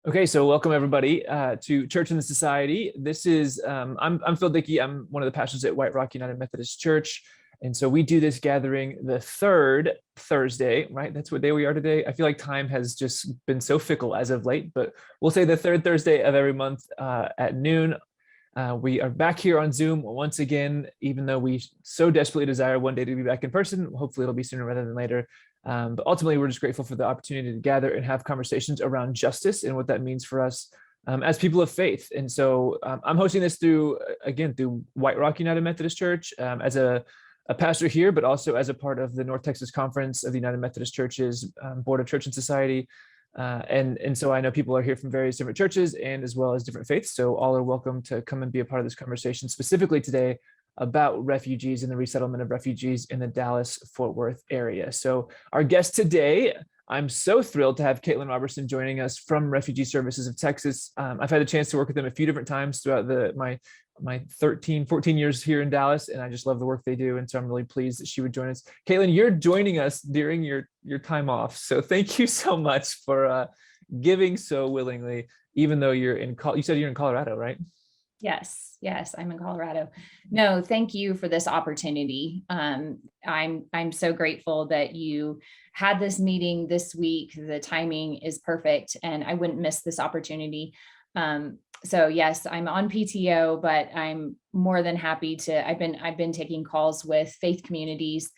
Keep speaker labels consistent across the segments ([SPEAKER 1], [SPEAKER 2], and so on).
[SPEAKER 1] Okay, so welcome everybody to Church in the Society. This is I'm Phil Dickey. I'm one of the pastors at White Rock United Methodist Church, and so we do this gathering the third Thursday. Right, that's what day we are today. I feel like time has just been so fickle as of late, but we'll say the third Thursday of every month at noon. We are back here on Zoom once again, even though we so desperately desire one day to be back in person. Hopefully, it'll be sooner rather than later. But ultimately, we're just grateful for the opportunity to gather and have conversations around justice and what that means for us as people of faith. And so I'm hosting this through White Rock United Methodist Church as a pastor here, but also as a part of the North Texas Conference of the United Methodist Churches Board of Church and Society. And so I know people are here from various different churches and as well as different faiths. So all are welcome to come and be a part of this conversation, specifically today about refugees and the resettlement of refugees in the Dallas-Fort Worth area. So our guest today, I'm so thrilled to have Katilin Roberson joining us from Refugee Services of Texas. I've had a chance to work with them a few different times throughout my 14 years here in Dallas, and I just love the work they do. And so I'm really pleased that she would join us. Katilin, you're joining us during your time off. So thank you so much for giving so willingly, even though you said you're in Colorado, right?
[SPEAKER 2] Yes, I'm in Colorado. No, thank you for this opportunity. I'm so grateful that you had this meeting this week. The timing is perfect, and I wouldn't miss this opportunity. So yes, I'm on PTO, but I'm more than happy to. I've been taking calls with faith communities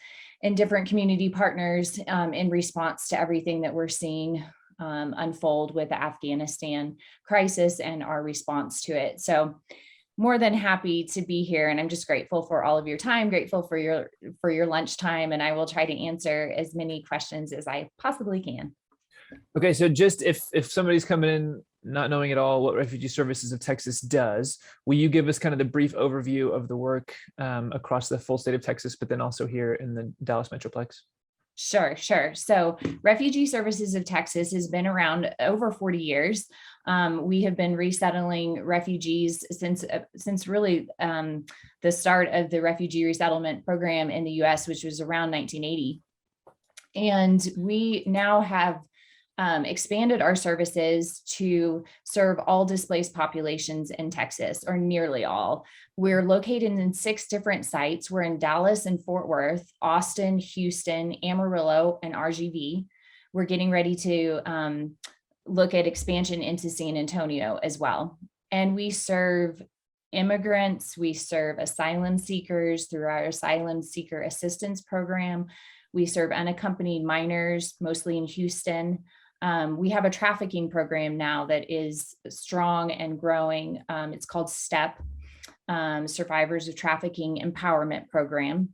[SPEAKER 2] and different community partners in response to everything that we're seeing unfold with the Afghanistan crisis and our response to it. So more than happy to be here. And I'm just grateful for all of your time, grateful for your lunchtime. And I will try to answer as many questions as I possibly can.
[SPEAKER 1] Okay, so just if somebody's coming in not knowing at all what Refugee Services of Texas does, will you give us kind of the brief overview of the work across the full state of Texas, but then also here in the Dallas Metroplex?
[SPEAKER 2] Sure. So Refugee Services of Texas has been around over 40 years. We have been resettling refugees since really the start of the Refugee Resettlement program in the U.S., which was around 1980. And we now have expanded our services to serve all displaced populations in Texas, or nearly all. We're located in 6 different sites. We're in Dallas and Fort Worth, Austin, Houston, Amarillo, and RGV. We're getting ready to look at expansion into San Antonio as well. And we serve immigrants, we serve asylum seekers through our Asylum Seeker Assistance Program. We serve unaccompanied minors, mostly in Houston. We have a trafficking program now that is strong and growing. It's called STEP, Survivors of Trafficking Empowerment Program.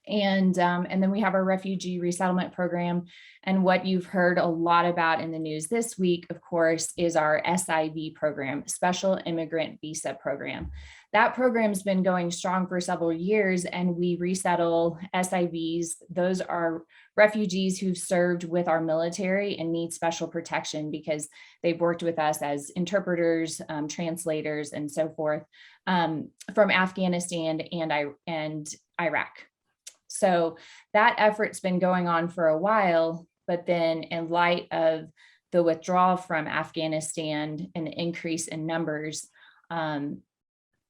[SPEAKER 2] And then we have our Refugee Resettlement Program. And what you've heard a lot about in the news this week, of course, is our SIV program, Special Immigrant Visa Program. That program's been going strong for several years, and we resettle SIVs. Those are refugees who've served with our military and need special protection because they've worked with us as interpreters, translators, and so forth from Afghanistan and Iraq. So that effort's been going on for a while, but then in light of the withdrawal from Afghanistan and the increase in numbers,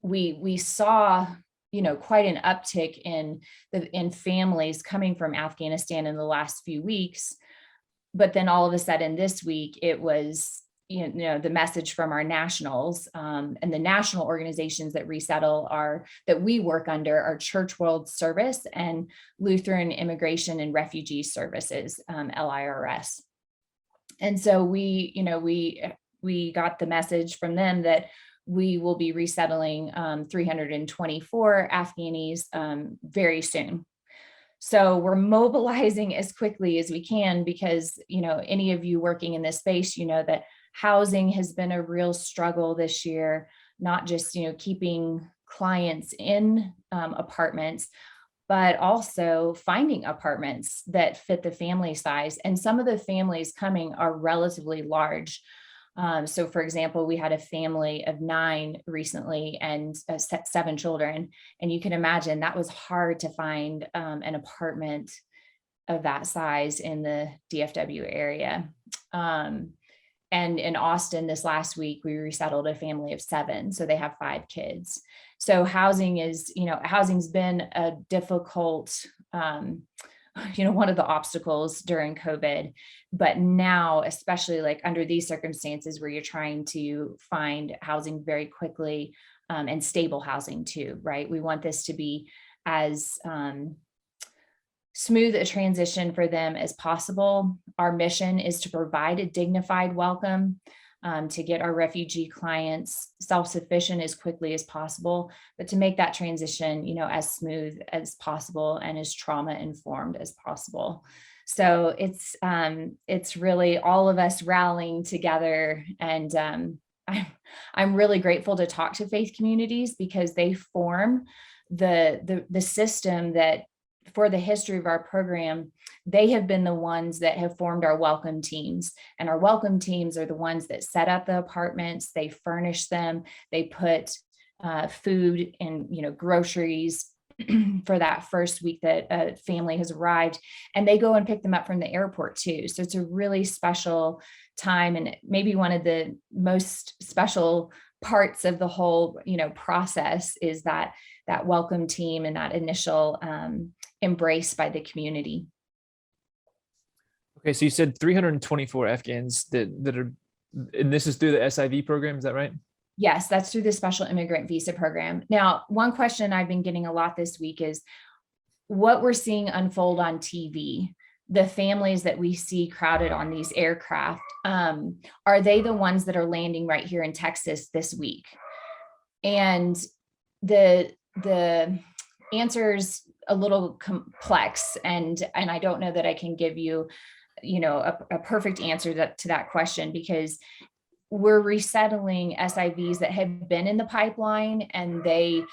[SPEAKER 2] we saw, quite an uptick in families coming from Afghanistan in the last few weeks. But then all of a sudden this week, it was, the message from our nationals and the national organizations that resettle that we work under are Church World Service and Lutheran Immigration and Refugee Services, LIRS. And so we got the message from them that we will be resettling 324 Afghanis very soon. So we're mobilizing as quickly as we can because, any of you working in this space, that housing has been a real struggle this year, not just, keeping clients in apartments, but also finding apartments that fit the family size. And some of the families coming are relatively large. So for example, we had a family of 9 recently and 7 children. And you can imagine that was hard to find an apartment of that size in the DFW area. And in Austin this last week, we resettled a family of 7. So they have 5 kids. So housing's been a difficult, one of the obstacles during COVID. But now, especially like under these circumstances where you're trying to find housing very quickly, and stable housing too, right? We want this to be as smooth a transition for them as possible. Our mission is to provide a dignified welcome, to get our refugee clients self-sufficient as quickly as possible, but to make that transition, as smooth as possible and as trauma informed as possible. So it's really all of us rallying together, and I'm really grateful to talk to faith communities, because they form the system that, for the history of our program, they have been the ones that have formed our welcome teams. And our welcome teams are the ones that set up the apartments, they furnish them, they put food and groceries for that first week that a family has arrived, and they go and pick them up from the airport too. So it's a really special time, and maybe one of the most special parts of the whole process is that welcome team and that initial embrace by the community.
[SPEAKER 1] Okay, so you said 324 Afghans that are, and this is through the SIV program, is that right?
[SPEAKER 2] Yes, that's through the Special Immigrant Visa program. Now, one question I've been getting a lot this week is what we're seeing unfold on TV. The families that we see crowded on these aircraft, are they the ones that are landing right here in Texas this week? And the answer's a little complex, and I don't know that I can give you, a perfect answer to that question, because we're resettling SIVs that have been in the pipeline, and they've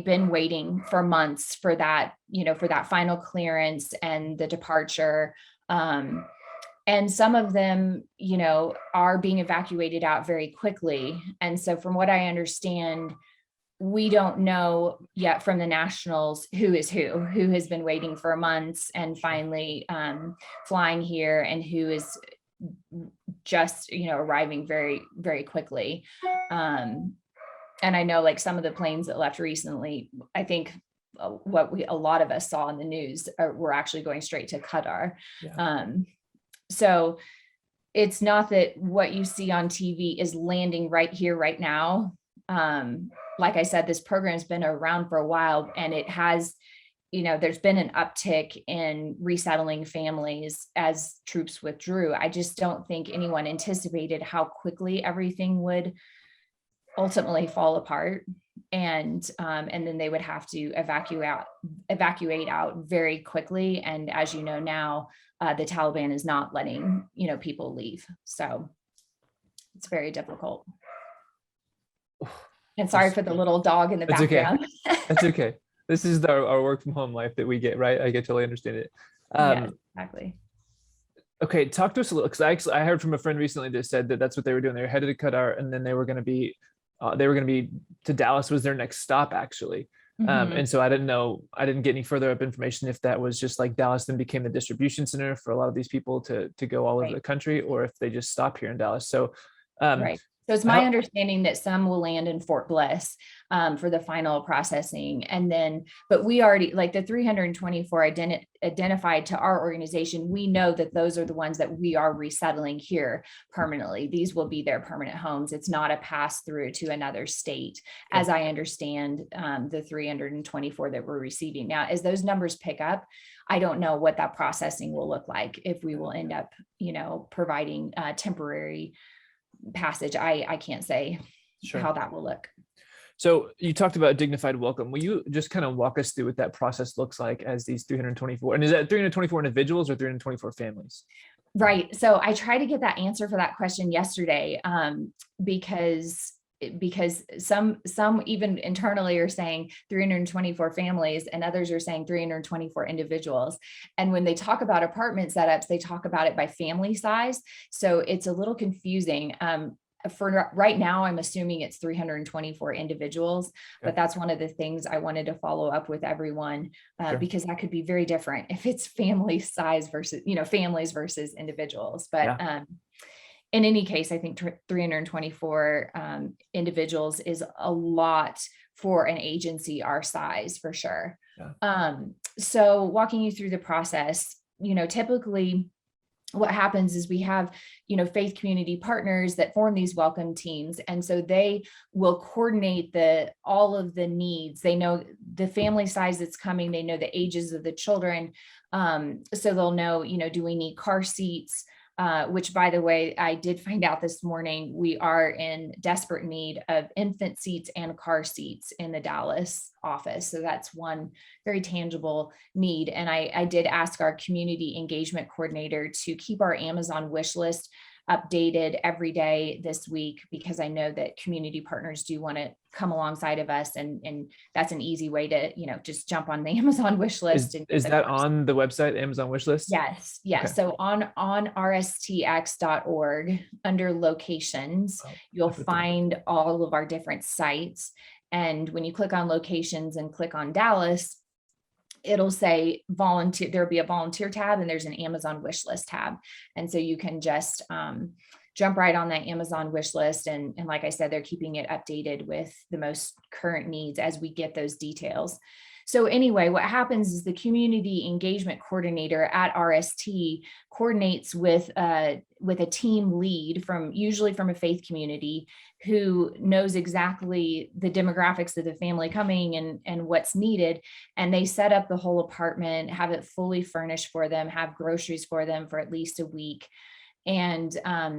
[SPEAKER 2] been waiting for months for that, for that final clearance and the departure. And some of them, are being evacuated out very quickly. And so from what I understand, we don't know yet from the nationals who is who has been waiting for months and finally flying here, and who is just, arriving very, very quickly. And I know like some of the planes that left recently, I think a lot of us saw in the news were actually going straight to Qatar. Yeah. So it's not that what you see on TV is landing right here, right now. Like I said, this program's been around for a while, and it has, there's been an uptick in resettling families as troops withdrew. I just don't think anyone anticipated how quickly everything would ultimately fall apart. And then they would have to evacuate out very quickly. And as you know now, the Taliban is not letting, people leave. So it's very difficult. And sorry for the little dog in the background.
[SPEAKER 1] Okay. That's okay. This is our work from home life that we get, right? I totally understand it.
[SPEAKER 2] Yeah, exactly.
[SPEAKER 1] Okay, talk to us a little, because I heard from a friend recently that said that that's what they were doing. They were headed to Qatar, and then they were going to be to Dallas was their next stop, actually. Mm-hmm. And so I didn't get any further up information if that was just like Dallas then became the distribution center for a lot of these people to go all over the country, or if they just stop here in Dallas. So
[SPEAKER 2] right. So it's my understanding that some will land in Fort Bliss for the final processing. And then, but we already, like the 324 identified to our organization, we know that those are the ones that we are resettling here permanently. These will be their permanent homes. It's not a pass through to another state, as I understand the 324 that we're receiving. Now, as those numbers pick up, I don't know what that processing will look like, if we will end up, providing temporary passage. I can't say how that will look.
[SPEAKER 1] So you talked about dignified welcome. Will you just kind of walk us through what that process looks like as these 324, and is that 324 individuals or 324 families?
[SPEAKER 2] Right. So I tried to get that answer for that question yesterday, because some even internally are saying 324 families, and others are saying 324 individuals. And when they talk about apartment setups, they talk about it by family size. So it's a little confusing. for right now, I'm assuming it's 324 individuals, but
[SPEAKER 1] Okay.
[SPEAKER 2] that's one of the things I wanted to follow up with everyone,
[SPEAKER 1] Sure.
[SPEAKER 2] because that could be very different if it's family size versus, families versus individuals. But
[SPEAKER 1] Yeah.
[SPEAKER 2] in any case, I think 324 individuals is a lot for an agency our size, for sure.
[SPEAKER 1] Yeah.
[SPEAKER 2] So walking you through the process, typically what happens is we have, faith community partners that form these welcome teams. And so they will coordinate all of the needs. They know the family size that's coming. They know the ages of the children. So they'll know, do we need car seats? Which, by the way, I did find out this morning, we are in desperate need of infant seats and car seats in the Dallas office. So that's one very tangible need. And I did ask our community engagement coordinator to keep our Amazon wish list updated every day this week, because I know that community partners do want to come alongside of us. And that's an easy way to, just jump on the Amazon wish list.
[SPEAKER 1] Is that on the website, Amazon wish list?
[SPEAKER 2] Yes. Yes.
[SPEAKER 1] Okay.
[SPEAKER 2] So on rstx.org, under locations, you'll find all of our different sites. And when you click on locations and click on Dallas, it'll say volunteer. There'll be a volunteer tab, and there's an Amazon wish list tab. And so you can just jump right on that Amazon wish list. And like I said, they're keeping it updated with the most current needs as we get those details. So anyway, what happens is the community engagement coordinator at RST coordinates with a team lead usually from a faith community, who knows exactly the demographics of the family coming and what's needed. And they set up the whole apartment, have it fully furnished for them, have groceries for them for at least a week. And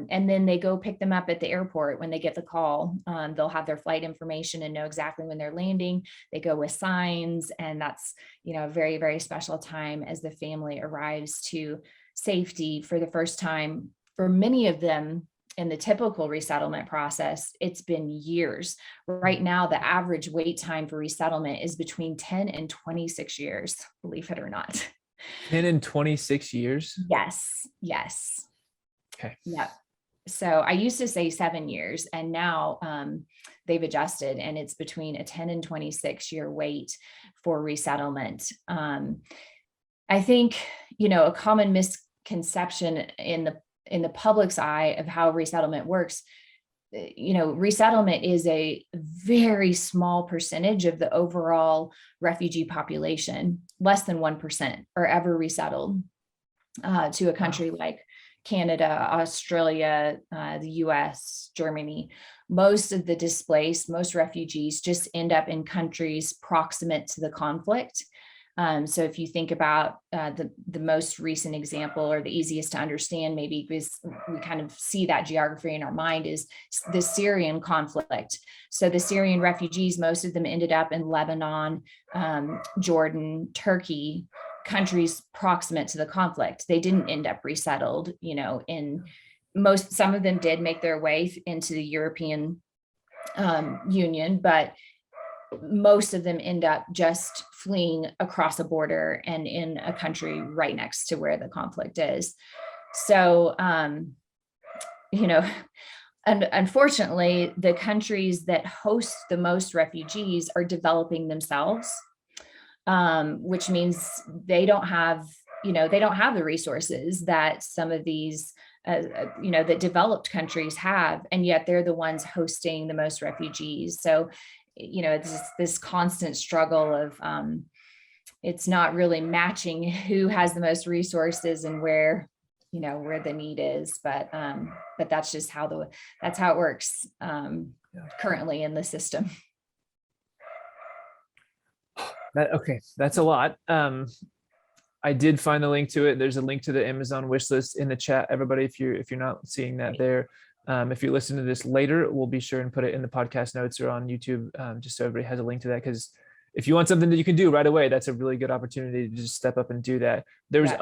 [SPEAKER 2] then they go pick them up at the airport when they get the call. They'll have their flight information and know exactly when they're landing. They go with signs, and that's, a very, very special time as the family arrives to safety for the first time. For many of them, in the typical resettlement process, it's been years. Right now, the average wait time for resettlement is between 10 and 26 years, believe it or not.
[SPEAKER 1] 10 and 26 years?
[SPEAKER 2] Yes. Yes.
[SPEAKER 1] Okay.
[SPEAKER 2] Yep. So I used to say 7 years, and now they've adjusted, and it's between a 10 and 26 year wait for resettlement. I think, a common misconception in the public's eye of how resettlement works, resettlement is a very small percentage of the overall refugee population. Less than 1% are ever resettled to a country like Canada, Australia, the US, Germany. Most of the displaced, most refugees just end up in countries proximate to the conflict. So if you think about the most recent example, or the easiest to understand, maybe because we kind of see that geography in our mind, is the Syrian conflict. So the Syrian refugees, most of them ended up in Lebanon, Jordan, Turkey, countries proximate to the conflict. They didn't end up resettled, some of them did make their way into the European Union, but most of them end up just fleeing across a border and in a country right next to where the conflict is. So, unfortunately, the countries that host the most refugees are developing themselves, which means they don't have the resources that some of these, that developed countries have, and yet they're the ones hosting the most refugees. So, it's this constant struggle of, it's not really matching who has the most resources and where the need is, but that's just how it works currently in the system.
[SPEAKER 1] That's a lot. I did find the link to it. There's a link to the Amazon wish list in the chat, everybody, if you're not seeing that there. If you listen to this later, we'll be sure and put it in the podcast notes or on YouTube, just so everybody has a link to that. Because if you want something that you can do right away, that's a really good opportunity to just step up and do that. There's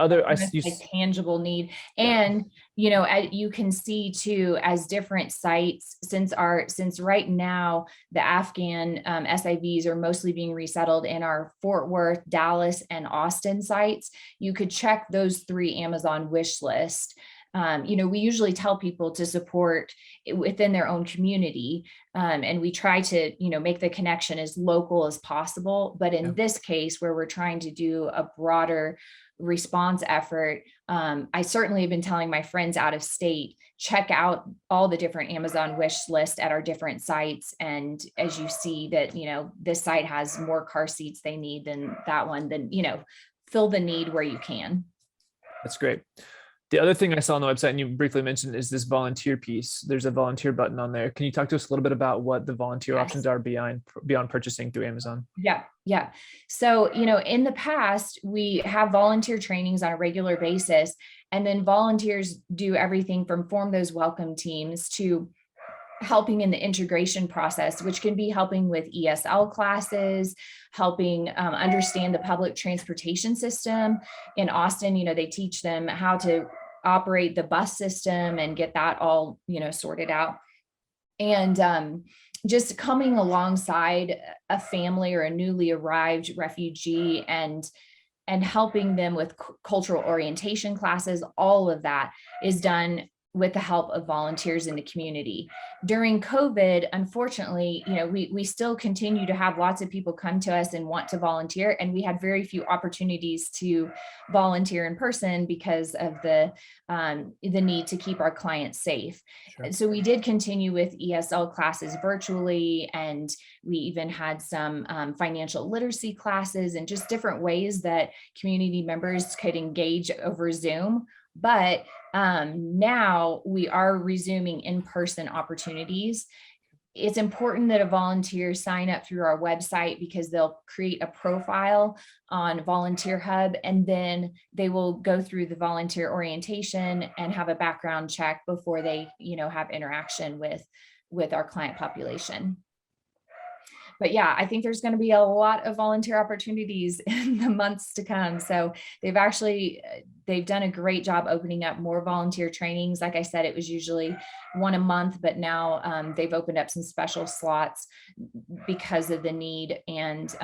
[SPEAKER 2] tangible need. And, you can see too, as different sites, since right now, the Afghan SIVs are mostly being resettled in our Fort Worth, Dallas, and Austin sites. You could check those 3 Amazon wish list We usually tell people to support within their own community. And we try to, make the connection as local as possible. But in this case, where we're trying to do a broader response effort, I certainly have been telling my friends out of state, check out all the different Amazon wish list at our different sites. And as you see that, this site has more car seats they need than that one, then, fill the need where you can.
[SPEAKER 1] That's great. The other thing I saw on the website, and you briefly mentioned, is this volunteer piece. There's a volunteer button on there. Can you talk to us a little bit about what the volunteer options are beyond purchasing through Amazon?
[SPEAKER 2] Yeah. So, in the past, we have volunteer trainings on a regular basis, and then volunteers do everything from form those welcome teams to helping in the integration process, which can be helping with ESL classes, helping understand the public transportation system. In Austin, they teach them how to operate the bus system and get that all, sorted out. And just coming alongside a family or a newly arrived refugee and helping them with cultural orientation classes, all of that is done with the help of volunteers in the community. During COVID, unfortunately, we still continue to have lots of people come to us and want to volunteer, and we had very few opportunities to volunteer in person because of the need to keep our clients safe. Sure. So we did continue with ESL classes virtually, and we even had some financial literacy classes and just different ways that community members could engage over Zoom. But now we are resuming in-person opportunities. It's important that a volunteer sign up through our website because they'll create a profile on Volunteer Hub, and then they will go through the volunteer orientation and have a background check before they, have interaction with our client population. But yeah, I think there's going to be a lot of volunteer opportunities in the months to come. So they've done a great job opening up more volunteer trainings. Like I said, it was usually one a month, but now they've opened up some special slots because of the need and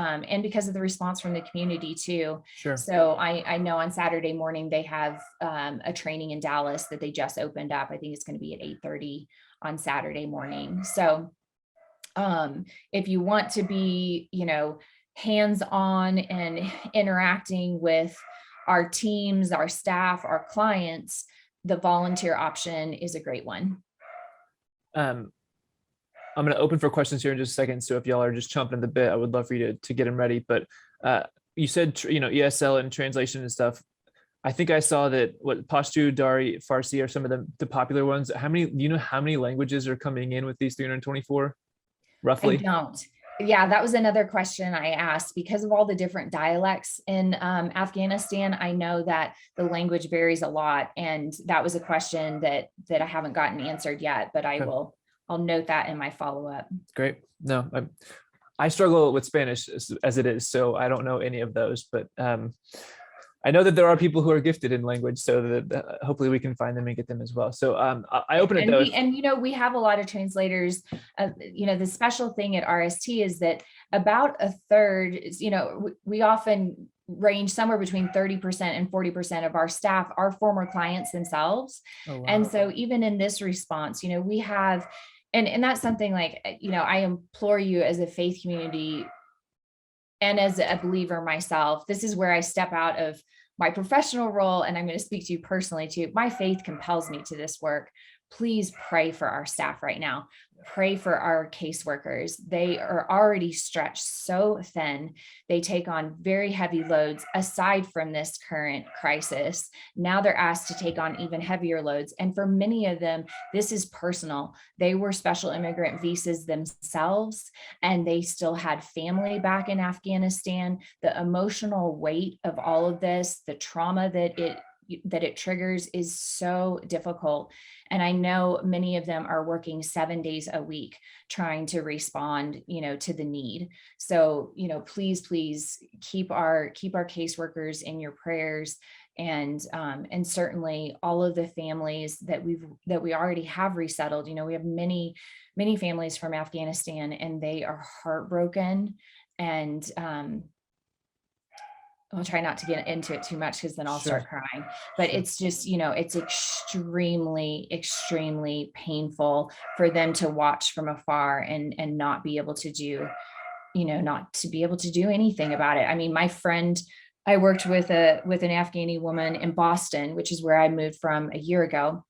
[SPEAKER 2] because of the response from the community too.
[SPEAKER 1] Sure.
[SPEAKER 2] So I know on Saturday morning, they have a training in Dallas that they just opened up. I think it's going to be at 8:30 on Saturday morning. So if you want to be, hands-on and interacting with our teams, our staff, our clients, the volunteer option is a great one.
[SPEAKER 1] I'm going to open for questions here in just a second. So if y'all are just chomping at the bit, I would love for you to get them ready. But you said, ESL and translation and stuff. I think I saw that Pashto, Dari, Farsi are some of the popular ones. Do you know how many languages are coming in with these 324? Roughly?
[SPEAKER 2] I don't. Yeah, that was another question I asked because of all the different dialects in Afghanistan. I know that the language varies a lot, and that was a question that I haven't gotten answered yet, but I'll note that in my follow-up.
[SPEAKER 1] Great. No, I struggle with Spanish as it is, so I don't know any of those, but I know that there are people who are gifted in language, so that hopefully we can find them and get them as well. So I open it.
[SPEAKER 2] We have a lot of translators. The special thing at RST is that about a third, we often range somewhere between 30% and 40% of our staff are former clients themselves. Oh, wow. And so even in this response, we have, and that's something like, I implore you as a faith community and as a believer myself, this is where I step out of my professional role, and I'm going to speak to you personally too. My faith compels me to this work. Please pray for our staff right now. Pray for our caseworkers. They are already stretched so thin. They take on very heavy loads aside from this current crisis. Now they're asked to take on even heavier loads. And for many of them, this is personal. They were special immigrant visas themselves, and they still had family back in Afghanistan. The emotional weight of all of this, the trauma that it triggers is so difficult. And I know many of them are working 7 days a week trying to respond, to the need. So, please keep our caseworkers in your prayers, and certainly all of the families that we already have resettled. We have many families from Afghanistan, and they are heartbroken, and I'll try not to get into it too much because then I'll
[SPEAKER 1] Sure.
[SPEAKER 2] start crying. But
[SPEAKER 1] Sure.
[SPEAKER 2] it's just, it's extremely, extremely painful for them to watch from afar and not be able to do, not to be able to do anything about it. I mean, my friend, I worked with an Afghani woman in Boston, which is where I moved from a year ago.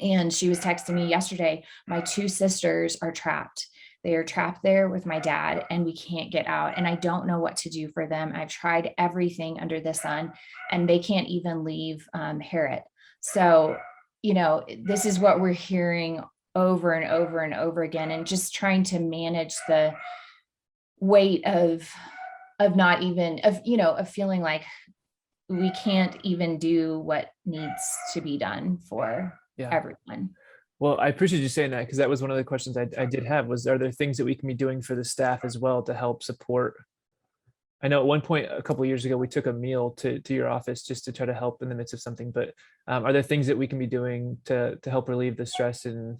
[SPEAKER 2] And she was texting me yesterday, my two sisters are trapped. They are trapped there with my dad and we can't get out. And I don't know what to do for them. I've tried everything under the sun and they can't even leave Harriet. So, this is what we're hearing over and over and over again, and just trying to manage the weight of not even of feeling like we can't even do what needs to be done for everyone.
[SPEAKER 1] Well, I appreciate you saying that, because that was one of the questions I did have was, are there things that we can be doing for the staff as well to help support? I know at one point a couple of years ago, we took a meal to your office just to try to help in the midst of something, but are there things that we can be doing to help relieve the stress and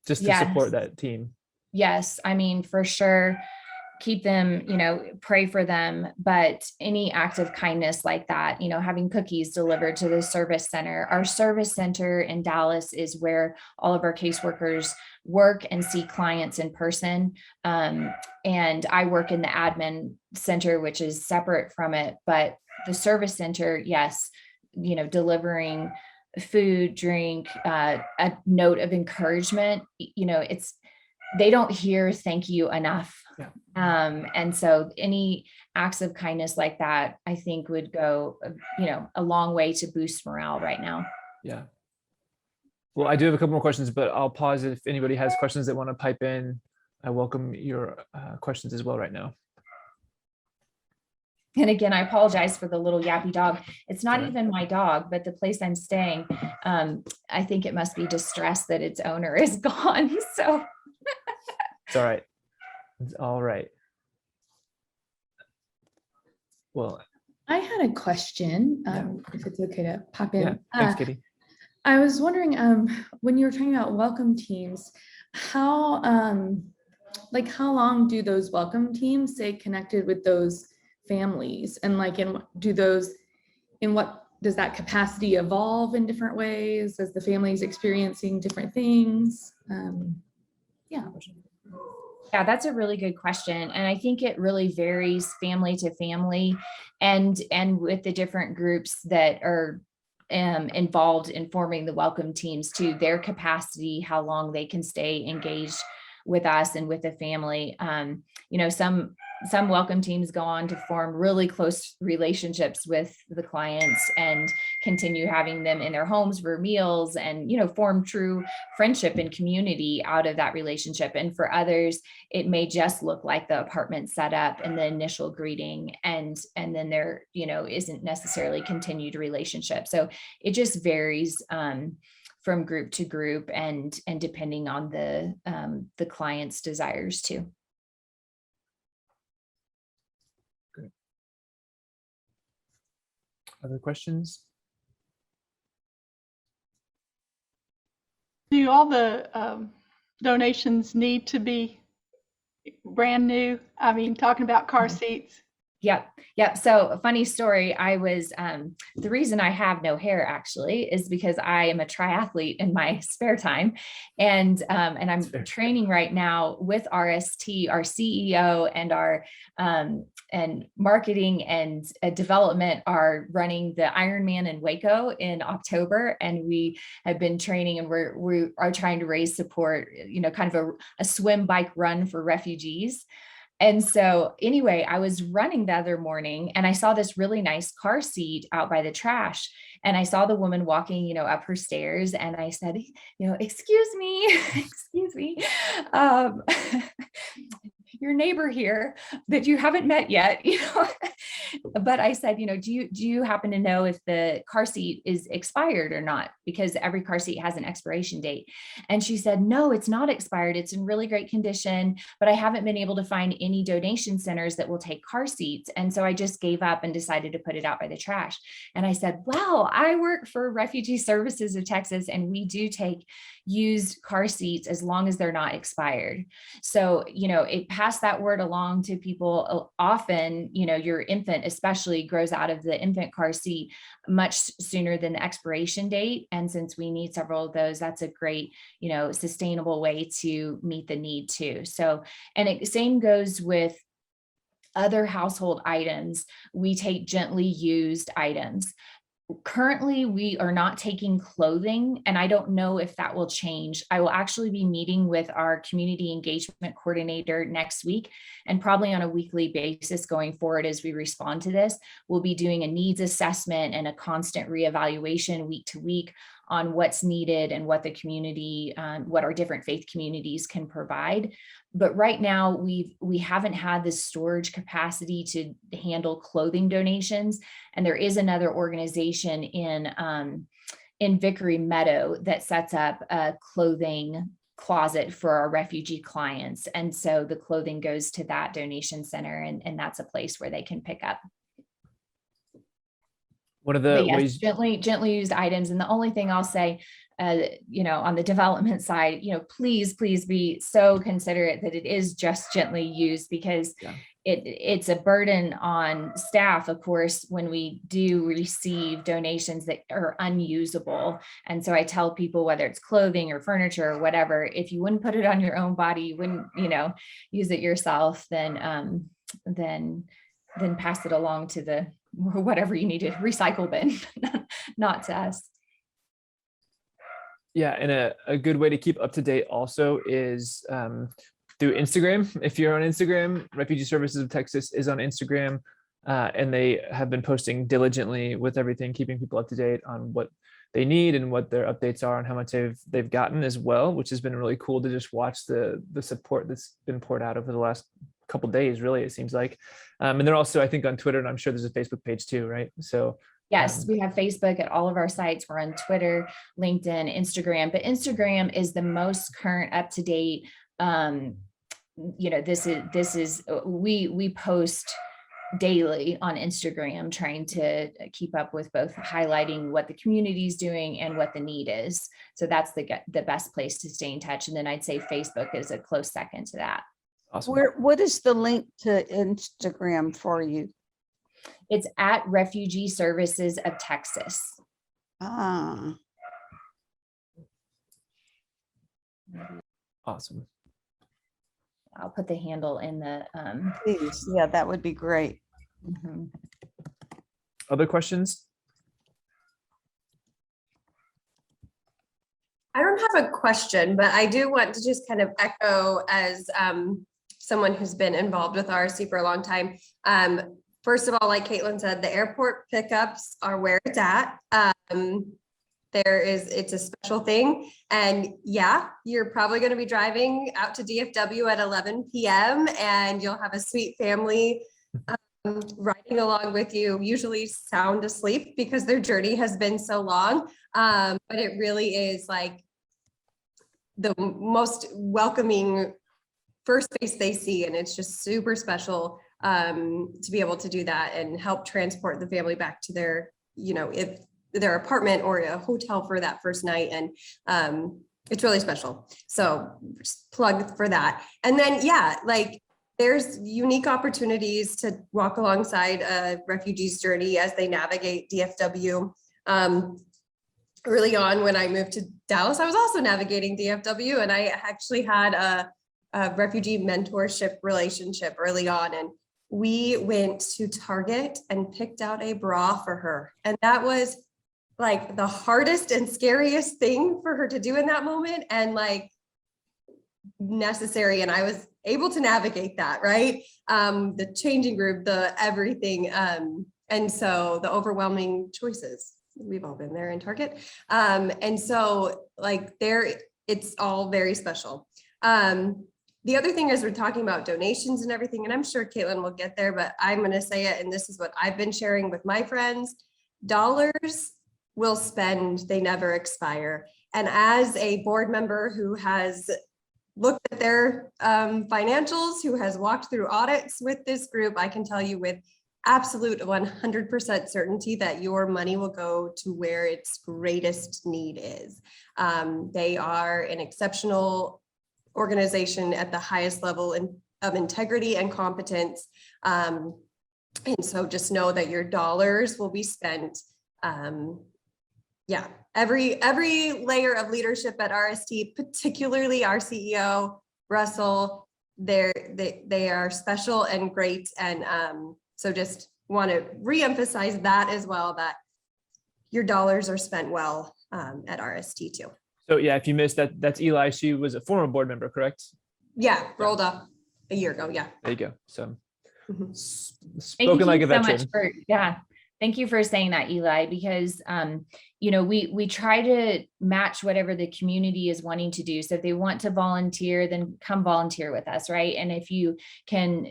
[SPEAKER 1] just to support that team?
[SPEAKER 2] Yes. I mean, for sure, keep them, pray for them, but any act of kindness like that, having cookies delivered to the service center. Our service center in Dallas is where all of our caseworkers work and see clients in person. And I work in the admin center, which is separate from it, but the service center, yes, delivering food, drink, a note of encouragement, they don't hear thank you enough. And so any acts of kindness like that, I think would go, a long way to boost morale right now.
[SPEAKER 1] Yeah. Well, I do have a couple more questions, but I'll pause if anybody has questions that want to pipe in. I welcome your questions as well right now.
[SPEAKER 2] And again, I apologize for the little yappy dog. It's not even my dog, but the place I'm staying, I think it must be distressed that its owner is gone. So
[SPEAKER 1] it's all right. It's all right. Well,
[SPEAKER 3] I had a question, if it's okay to pop in.
[SPEAKER 1] Yeah, thanks, Kitty.
[SPEAKER 3] I was wondering, when you were talking about welcome teams, how long do those welcome teams stay connected with those families? And in what does that capacity evolve in different ways as the families experiencing different things?
[SPEAKER 2] Yeah, that's a really good question. And I think it really varies family to family and with the different groups that are involved in forming the welcome teams, to their capacity, how long they can stay engaged with us and with the family. Some welcome teams go on to form really close relationships with the clients and continue having them in their homes for meals and, form true friendship and community out of that relationship. And for others, it may just look like the apartment setup and the initial greeting, and then there, isn't necessarily continued relationship. So it just varies from group to group and depending on the client's desires too.
[SPEAKER 1] Other questions?
[SPEAKER 4] Do all the donations need to be brand new? I mean, talking about car seats.
[SPEAKER 2] Yep. So a funny story. I was, the reason I have no hair actually is because I am a triathlete in my spare time. And I'm training right now with RST, our CEO, and our, and marketing and development are running the Ironman in Waco in October. And we have been training, and we are trying to raise support, kind of a swim, bike, run for refugees. And so anyway, I was running the other morning and I saw this really nice car seat out by the trash. And I saw the woman walking, up her stairs, and I said, excuse me, your neighbor here that you haven't met yet, but I said, do you happen to know if the car seat is expired or not? Because every car seat has an expiration date. And she said, no, it's not expired. It's in really great condition, but I haven't been able to find any donation centers that will take car seats. And so I just gave up and decided to put it out by the trash. And I said, well, I work for Refugee Services of Texas, and we do take used car seats as long as they're not expired. So, it passed pass that word along to people. Often, your infant especially grows out of the infant car seat much sooner than the expiration date. And since we need several of those, that's a great, sustainable way to meet the need too. So, and it same goes with other household items. We take gently used items. Currently, we are not taking clothing, and I don't know if that will change. I will actually be meeting with our community engagement coordinator next week, and probably on a weekly basis going forward as we respond to this. We'll be doing a needs assessment and a constant reevaluation week to week on what's needed and what the community, what our different faith communities can provide. But right now, we haven't had the storage capacity to handle clothing donations. And there is another organization in Vickery Meadow that sets up a clothing closet for our refugee clients. And so the clothing goes to that donation center, and that's a place where they can pick up.
[SPEAKER 1] One of the ways
[SPEAKER 2] gently used items. And the only thing I'll say, on the development side, please be so considerate that it is just gently used, because it's a burden on staff, of course, when we do receive donations that are unusable. And so I tell people, whether it's clothing or furniture or whatever, if you wouldn't put it on your own body, you wouldn't, use it yourself, then pass it along to the whatever you need to recycle bin, not to us.
[SPEAKER 1] Yeah, and a good way to keep up to date also is through Instagram. If you're on Instagram, Refugee Services of Texas is on Instagram, and they have been posting diligently with everything, keeping people up to date on what they need and what their updates are and how much they've gotten as well, which has been really cool to just watch the support that's been poured out over the last couple of days, really, it seems like. And they're also, I think, on Twitter, and I'm sure there's a Facebook page too, right? So
[SPEAKER 2] yes, we have Facebook at all of our sites. We're on Twitter, LinkedIn, Instagram, but Instagram is the most current, up to date. We post daily on Instagram, trying to keep up with both highlighting what the community is doing and what the need is. So that's the best place to stay in touch. And then I'd say Facebook is a close second to that.
[SPEAKER 1] awesome.
[SPEAKER 5] What is the link to Instagram for you?
[SPEAKER 2] It's at Refugee Services of Texas.
[SPEAKER 5] Ah,
[SPEAKER 1] Awesome.
[SPEAKER 2] I'll put the handle in the
[SPEAKER 5] please. Yeah, that would be great.
[SPEAKER 2] mhm.
[SPEAKER 1] Other questions?
[SPEAKER 6] I don't have a question, but I do want to just kind of echo as someone who's been involved with RSC for a long time. First of all, like Kaitlin said, the airport pickups are where it's at. It's a special thing. And yeah, you're probably going to be driving out to DFW at 11 p.m. and you'll have a sweet family riding along with you, usually sound asleep because their journey has been so long. But it really is like the most welcoming first face they see. And it's just super special to be able to do that and help transport the family back to their, if their apartment or a hotel for that first night. And it's really special. So just plug for that. And then, yeah, like there's unique opportunities to walk alongside a refugee's journey as they navigate DFW. Early on when I moved to Dallas, I was also navigating DFW, and I actually had a refugee mentorship relationship early on. And we went to Target and picked out a bra for her. And that was like the hardest and scariest thing for her to do in that moment, and like necessary. And I was able to navigate that, right? The changing group, the everything. And so the overwhelming choices, we've all been there in Target. And so like it's all very special. The other thing is we're talking about donations and everything, and I'm sure Kaitlin will get there, but I'm going to say it. And this is what I've been sharing with my friends. Dollars will spend, they never expire. And as a board member who has looked at their financials, who has walked through audits with this group, I can tell you with absolute 100% certainty that your money will go to where its greatest need is. They are an exceptional organization at the highest level in of integrity and competence. And so just know that your dollars will be spent. Yeah, every layer of leadership at RST, particularly our CEO, Russell, they are special and great. And so just want to reemphasize that as well, that your dollars are spent well at RST too.
[SPEAKER 1] So yeah, if you missed that, that's Eli. She was a former board member, correct?
[SPEAKER 6] Yeah, rolled up a year ago. Yeah.
[SPEAKER 1] There you go. So
[SPEAKER 6] Mhm.
[SPEAKER 1] spoken like a veteran.
[SPEAKER 2] Thank you for saying that, Eli, because we try to match whatever the community is wanting to do. So if they want to volunteer, then come volunteer with us, right? And if you can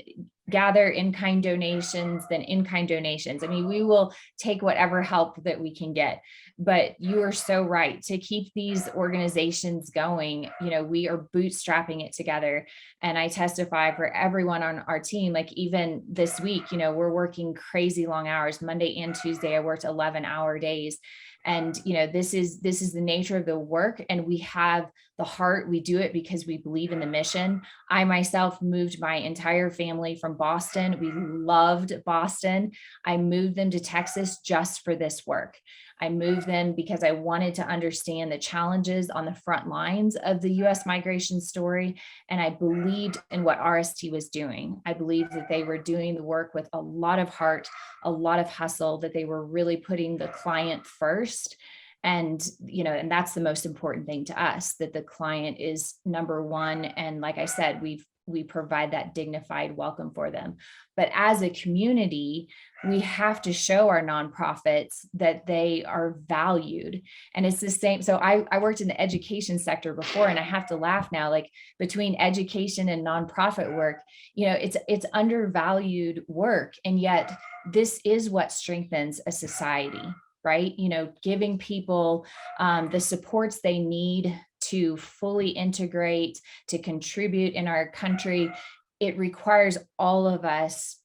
[SPEAKER 2] gather in-kind donations, then in-kind donations. I mean, we will take whatever help that we can get. But you are so right. To keep these organizations going, we are bootstrapping it together. And I testify for everyone on our team, like even this week, we're working crazy long hours. Monday and Tuesday, I worked 11-hour days. And, this is the nature of the work, and we have the heart. We do it because we believe in the mission. I myself moved my entire family from Boston. We loved Boston. I moved them to Texas just for this work. I moved them because I wanted to understand the challenges on the front lines of the U.S. migration story. And I believed in what RST was doing. I believed that they were doing the work with a lot of heart, a lot of hustle, that they were really putting the client first. And, and that's the most important thing to us, that the client is number one. And like I said, we provide that dignified welcome for them. But as a community, we have to show our nonprofits that they are valued. And it's the same. So I worked in the education sector before, and I have to laugh now, like between education and nonprofit work, it's undervalued work. And yet this is what strengthens a society, right? Giving people the supports they need to fully integrate, to contribute in our country. It requires all of us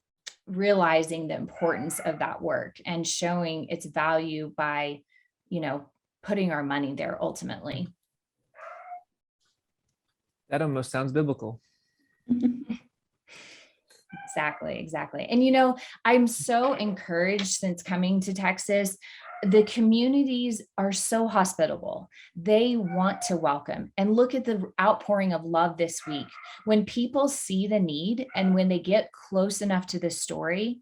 [SPEAKER 2] realizing the importance of that work and showing its value by, putting our money there ultimately.
[SPEAKER 1] That almost sounds biblical.
[SPEAKER 2] Exactly. And, I'm so encouraged since coming to Texas. The communities are so hospitable. They want to welcome. And look at the outpouring of love this week. When people see the need and when they get close enough to the story,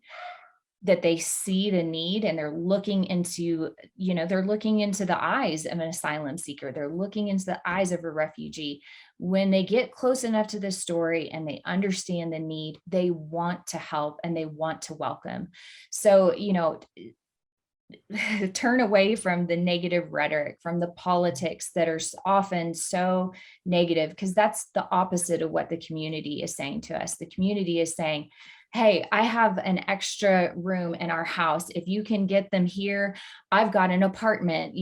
[SPEAKER 2] that they see the need, and they're looking into the eyes of an asylum seeker. They're looking into the eyes of a refugee. When they get close enough to the story and they understand the need, they want to help and they want to welcome. So, turn away from the negative rhetoric, from the politics that are often so negative, because that's the opposite of what the community is saying to us. The community is saying, hey, I have an extra room in our house. If you can get them here, I've got an apartment.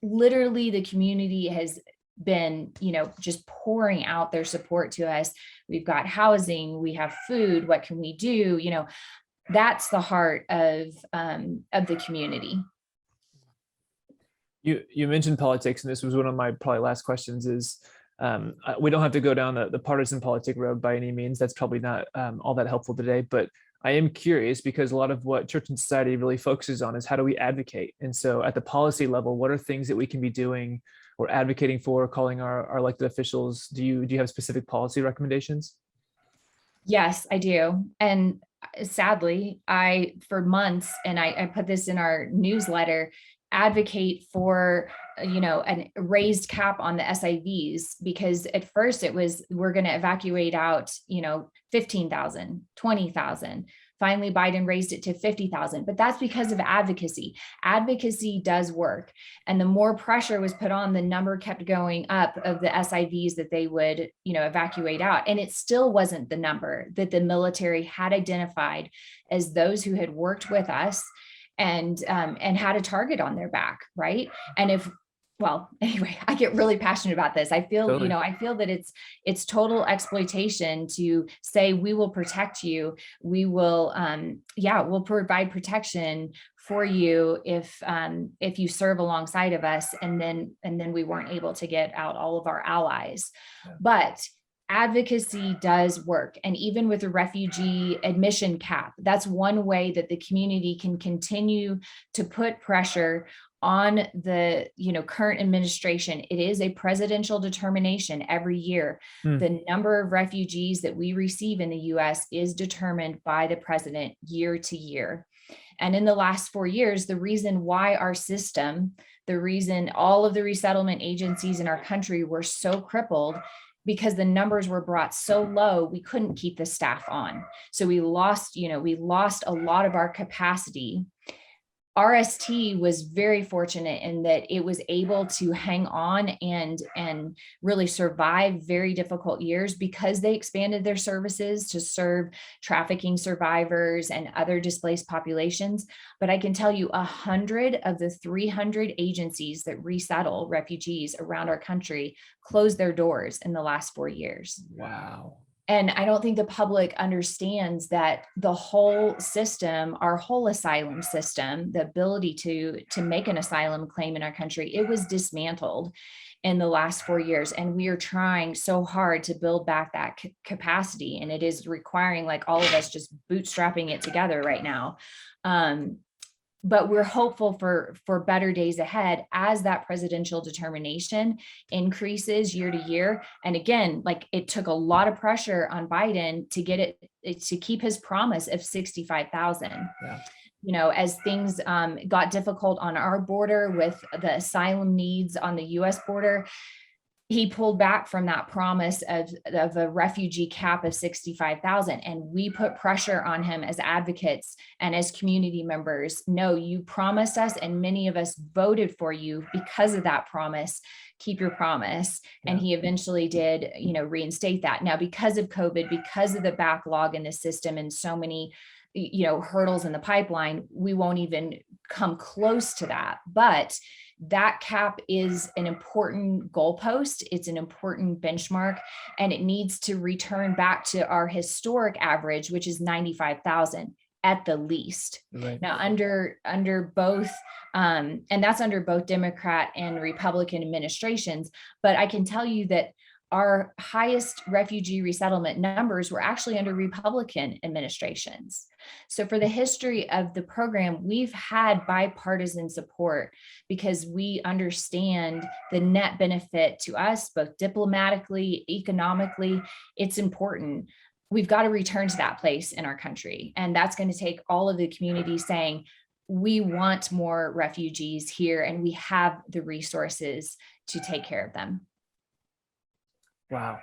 [SPEAKER 2] Literally the community has been, just pouring out their support to us. We've got housing, we have food. What can we do? That's the heart of the community.
[SPEAKER 1] You mentioned politics, and this was one of my probably last questions is, we don't have to go down the partisan politic road by any means. That's probably not all that helpful today, but I am curious because a lot of what Church and Society really focuses on is how do we advocate? And so at the policy level, what are things that we can be doing or advocating for, calling our elected officials? Do you have specific policy recommendations?
[SPEAKER 2] Yes, I do. And sadly, for months, and I put this in our newsletter, advocate for, a raised cap on the SIVs, because at first it was, we're going to evacuate out, 15,000, 20,000. Finally, Biden raised it to 50,000, but that's because of advocacy. Advocacy does work. And the more pressure was put on, the number kept going up of the SIVs that they would, evacuate out. And it still wasn't the number that the military had identified as those who had worked with us and had a target on their back, right? And anyway, I get really passionate about this. I feel,
[SPEAKER 1] Totally.
[SPEAKER 2] I feel that it's total exploitation to say, we will protect you. We will, we'll provide protection for you if you serve alongside of us. And then we weren't able to get out all of our allies.
[SPEAKER 1] Yeah.
[SPEAKER 2] But advocacy does work. And even with a refugee admission cap, that's one way that the community can continue to put pressure on the current administration. It is a presidential determination every year. The number of refugees that we receive in the US is determined by the president year to year. And in the last 4 years, the reason why our system, the reason all of the resettlement agencies in our country were so crippled, because the numbers were brought so low, we couldn't keep the staff on. So we lost a lot of our capacity. RST was very fortunate in that it was able to hang on and really survive very difficult years because they expanded their services to serve trafficking survivors and other displaced populations. But I can tell you 100 of the 300 agencies that resettle refugees around our country closed their doors in the last 4 years.
[SPEAKER 1] Wow.
[SPEAKER 2] And I don't think the public understands that the whole system, our whole asylum system, the ability to make an asylum claim in our country, it was dismantled in the last 4 years. And we are trying so hard to build back that capacity. And it is requiring, like, all of us just bootstrapping it together right now. But we're hopeful for better days ahead as that presidential determination increases year to year. And again, like, it took a lot of pressure on Biden to get it to keep his promise of 65,000.
[SPEAKER 1] Yeah.
[SPEAKER 2] As things got difficult on our border with the asylum needs on the US border, he pulled back from that promise of a refugee cap of 65,000. And we put pressure on him as advocates and as community members. No, you promised us, and many of us voted for you because of that promise. Keep your promise.
[SPEAKER 1] Yeah.
[SPEAKER 2] And he eventually did, reinstate that. Now, because of COVID, because of the backlog in the system and so many hurdles in the pipeline, we won't even come close to that. But that cap is an important goalpost. It's an important benchmark, and it needs to return back to our historic average, which is 95,000 at the least.
[SPEAKER 1] Right.
[SPEAKER 2] Now, under both, and that's under both Democrat and Republican administrations. But I can tell you that our highest refugee resettlement numbers were actually under Republican administrations. So for the history of the program, we've had bipartisan support because we understand the net benefit to us, both diplomatically, economically. It's important. We've got to return to that place in our country. And that's going to take all of the community saying, we want more refugees here, and we have the resources to take care of them.
[SPEAKER 1] Wow.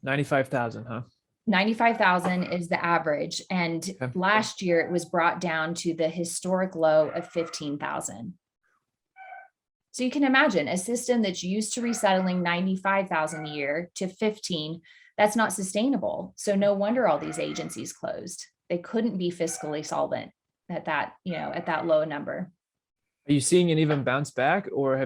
[SPEAKER 1] 95,000, huh?
[SPEAKER 2] 95,000 is the average. And
[SPEAKER 1] Okay.
[SPEAKER 2] last year it was brought down to the historic low of 15,000. So you can imagine a system that's used to resettling 95,000 a year to 15, that's not sustainable. So no wonder all these agencies closed. They couldn't be fiscally solvent at that, at that low number.
[SPEAKER 1] Are you seeing an even bounce back, or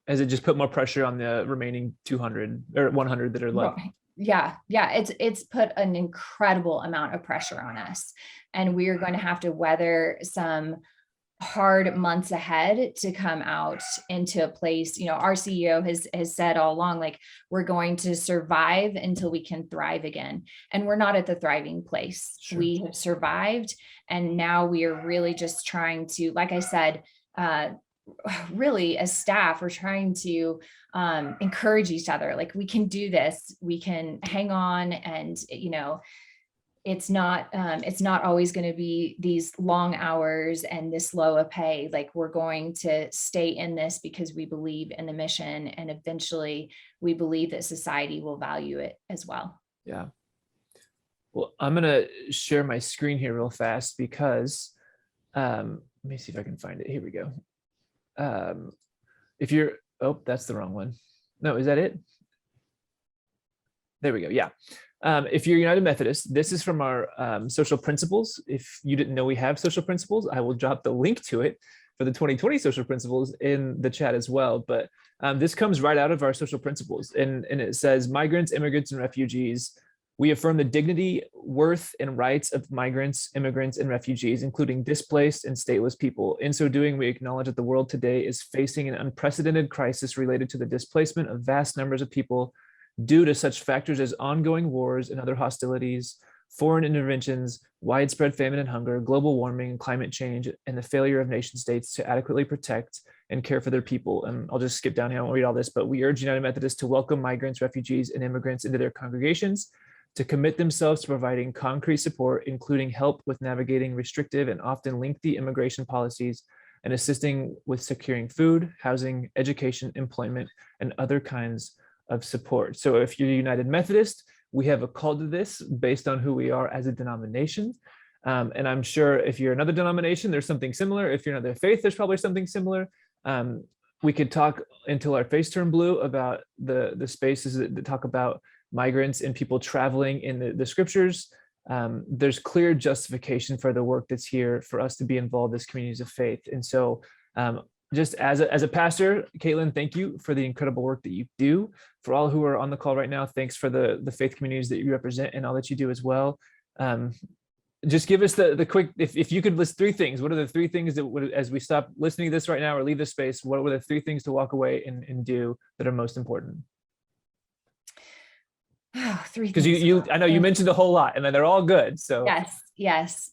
[SPEAKER 1] has it just put more pressure on the remaining 200 or 100 that are left?
[SPEAKER 2] Yeah. It's put an incredible amount of pressure on us, and we are going to have to weather some hard months ahead to come out into a place. Our CEO has said all along, like, we're going to survive until we can thrive again. And we're not at the thriving place.
[SPEAKER 1] Sure.
[SPEAKER 2] We have survived, and now we are really just trying to, like I said, really as staff, we're trying to encourage each other. Like, we can do this, we can hang on. And, it's not always going to be these long hours and this low of pay. Like, we're going to stay in this because we believe in the mission, and eventually we believe that society will value it as well.
[SPEAKER 1] Yeah. Well, I'm going to share my screen here real fast because let me see if I can find it. Here we go. That's the wrong one. No, is that it? There we go. Yeah. If you're United Methodist, this is from our social principles. If you didn't know we have social principles, I will drop the link to it for the 2020 social principles in the chat as well. But this comes right out of our social principles. And it says, migrants, immigrants, and refugees, we affirm the dignity, worth, and rights of migrants, immigrants, and refugees, including displaced and stateless people. In so doing, we acknowledge that the world today is facing an unprecedented crisis related to the displacement of vast numbers of people due to such factors as ongoing wars and other hostilities, foreign interventions, widespread famine and hunger, global warming and climate change, and the failure of nation states to adequately protect and care for their people. And I'll just skip down here, I won't read all this, but we urge United Methodists to welcome migrants, refugees, and immigrants into their congregations, to commit themselves to providing concrete support, including help with navigating restrictive and often lengthy immigration policies, and assisting with securing food, housing, education, employment, and other kinds of support. So if you're United Methodist, we have a call to this based on who we are as a denomination. And I'm sure if you're another denomination, there's something similar. If you're another faith, there's probably something similar. We could talk until our face turn blue about the spaces that talk about migrants and people traveling in the scriptures. There's clear justification for the work that's here for us to be involved as communities of faith. And so just as a pastor, Kaitlin, thank you for the incredible work that you do. For all who are on the call right now, thanks for the faith communities that you represent and all that you do as well. Just give us the quick, if you could list 3 things, what are the 3 things that would, as we stop listening to this right now or leave this space, what were the 3 things to walk away and do that are most important?
[SPEAKER 2] Oh, 3
[SPEAKER 1] Because
[SPEAKER 2] things.
[SPEAKER 1] I know you mentioned a whole lot and they're all good. So
[SPEAKER 2] Yes.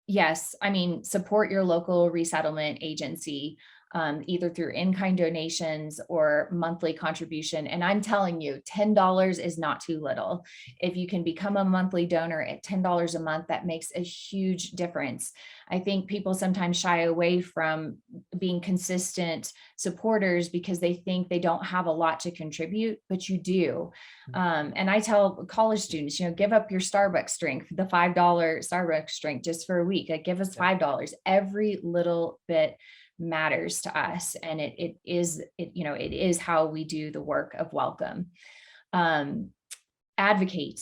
[SPEAKER 2] Yes. I mean, support your local resettlement agency, either through in-kind donations or monthly contribution. And I'm telling you, $10 is not too little. If you can become a monthly donor at $10 a month, that makes a huge difference. I think people sometimes shy away from being consistent supporters because they think they don't have a lot to contribute, but you do. And I tell college students, give up your Starbucks drink, the $5 Starbucks drink just for a week. Like, give us $5. Every little bit matters to us, and it is how we do the work of welcome. Advocate,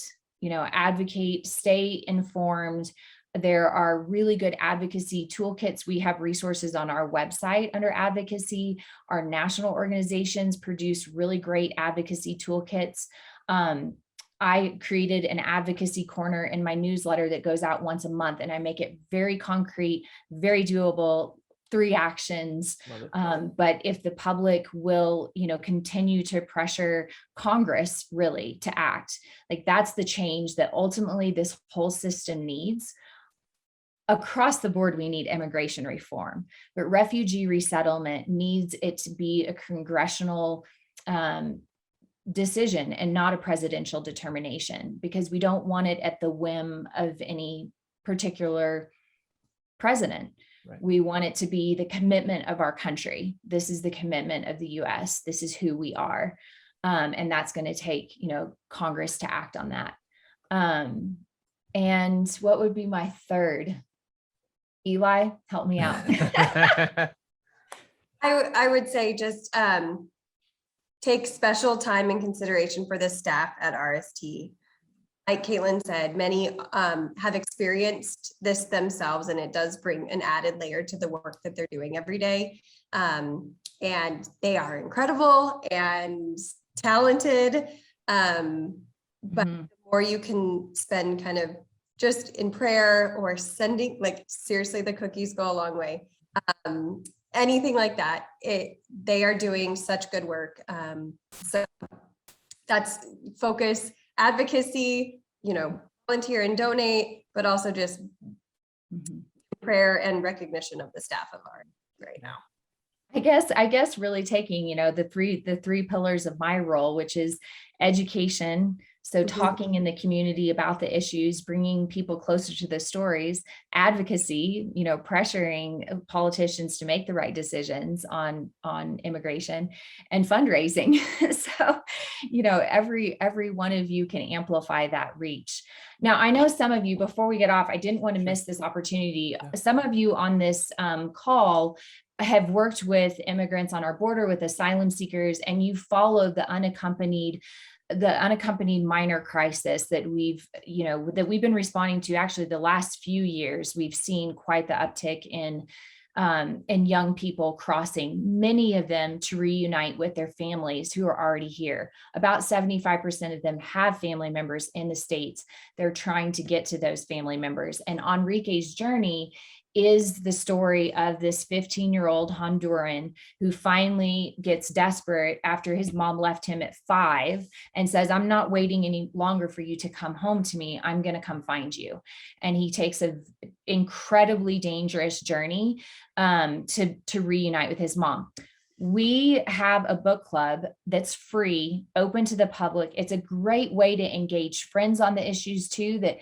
[SPEAKER 2] stay informed. There are really good advocacy toolkits. We have resources on our website under advocacy. Our national organizations produce really great advocacy toolkits. I created an advocacy corner in my newsletter that goes out once a month, and I make it very concrete, very doable, 3 actions. But if the public will, continue to pressure Congress really to act, like, that's the change that ultimately this whole system needs. Across the board, we need immigration reform, but refugee resettlement needs it to be a congressional decision and not a presidential determination, because we don't want it at the whim of any particular president. Right. We want it to be the commitment of our country. This is the commitment of the US. This is who we are. And that's going to take, Congress to act on that. And what would be my third? Eli, help me out.
[SPEAKER 6] I would say just take special time and consideration for the staff at RST. Like Kaitlin said, many have experienced this themselves, and it does bring an added layer to the work that they're doing every day. And they are incredible and talented. But the more you can spend kind of just in prayer or sending, like, seriously, the cookies go a long way. Anything like that, they are doing such good work. So that's focus, advocacy, volunteer and donate, but also just prayer and recognition of the staff of ours right now.
[SPEAKER 2] I guess really taking, the three pillars of my role, which is education. So talking in the community about the issues, bringing people closer to the stories, advocacy, pressuring politicians to make the right decisions on immigration, and fundraising. So, every one of you can amplify that reach. Now, I know some of you, before we get off, I didn't want to miss this opportunity. Some of you on this call have worked with immigrants on our border, with asylum seekers, and you followed the unaccompanied minor crisis that we've been responding to. Actually, the last few years, we've seen quite the uptick in young people crossing, many of them to reunite with their families who are already here. About 75% of them have family members in the States. They're trying to get to those family members. And Enrique's journey is the story of this 15-year-old Honduran who finally gets desperate after his mom left him at 5 and says, I'm not waiting any longer for you to come home to me. I'm going to come find you. And he takes an incredibly dangerous journey to reunite with his mom. We have a book club that's free, open to the public. It's a great way to engage friends on the issues too, that,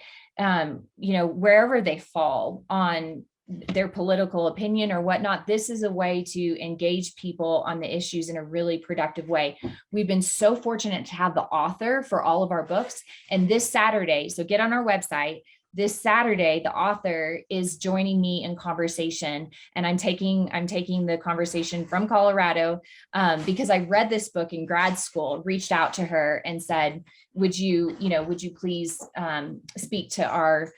[SPEAKER 2] wherever they fall on their political opinion or whatnot, this is a way to engage people on the issues in a really productive way. We've been so fortunate to have the author for all of our books. And this Saturday, so get on our website, this Saturday, the author is joining me in conversation, and I'm taking the conversation from Colorado because I read this book in grad school, reached out to her and said, would you please speak to our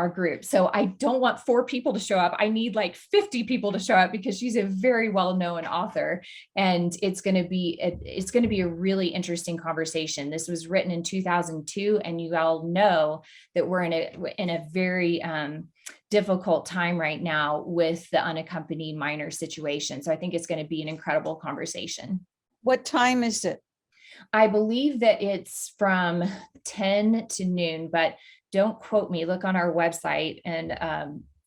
[SPEAKER 2] group? So I don't want 4 people to show up. I need like 50 people to show up because she's a very well-known author, and it's going to be a really interesting conversation. This was written in 2002, and you all know that we're in a very difficult time right now with the unaccompanied minor situation. So I think it's going to be an incredible conversation.
[SPEAKER 5] What time is it?
[SPEAKER 2] I believe that it's from 10 to noon, but don't quote me. Look on our website and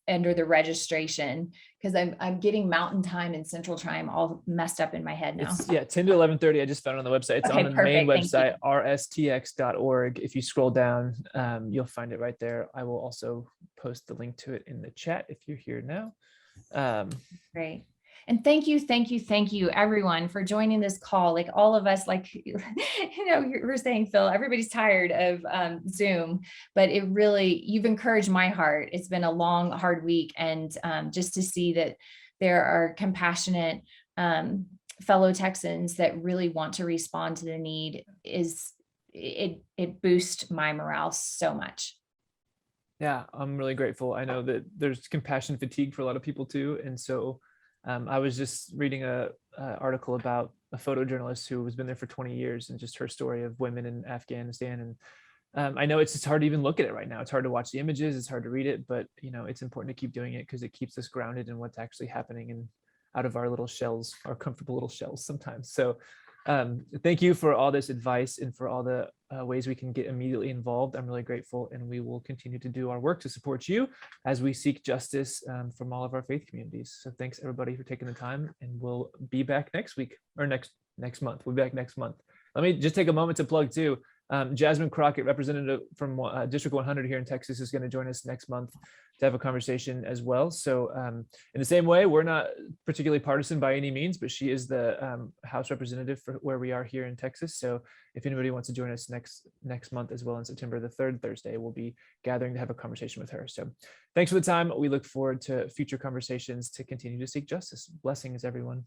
[SPEAKER 2] under the registration, because I'm getting Mountain Time and Central Time all messed up in my head now.
[SPEAKER 1] It's 10 to 11:30. I just found it on the website. It's
[SPEAKER 2] Okay,
[SPEAKER 1] on the main
[SPEAKER 2] perfect. Thank
[SPEAKER 1] website, rstx.org. If you scroll down, you'll find it right there. I will also post the link to it in the chat if you're here now.
[SPEAKER 2] Great. And thank you, everyone, for joining this call. Like all of us, like, we're saying, Phil, everybody's tired of Zoom, but you've encouraged my heart. It's been a long, hard week. And just to see that there are compassionate fellow Texans that really want to respond to the need it boosts my morale so much.
[SPEAKER 1] Yeah, I'm really grateful. I know that there's compassion fatigue for a lot of people too. And so I was just reading a article about a photojournalist who has been there for 20 years and just her story of women in Afghanistan. And I know it's just hard to even look at it right now. It's hard to watch the images. It's hard to read it, but it's important to keep doing it because it keeps us grounded in what's actually happening and out of our little shells, our comfortable little shells sometimes. So thank you for all this advice and for all the ways we can get immediately involved. I'm really grateful, and we will continue to do our work to support you as we seek justice from all of our faith communities. So thanks everybody for taking the time, and we'll be back next week or next month. We'll be back next month. Let me just take a moment to plug too. Jasmine Crockett, representative from District 100 here in Texas, is going to join us next month to have a conversation as well. So in the same way, we're not particularly partisan by any means, but she is the House representative for where we are here in Texas. So if anybody wants to join us next month as well, on September the 3rd Thursday, we'll be gathering to have a conversation with her. So thanks for the time. We look forward to future conversations to continue to seek justice. Blessings, everyone.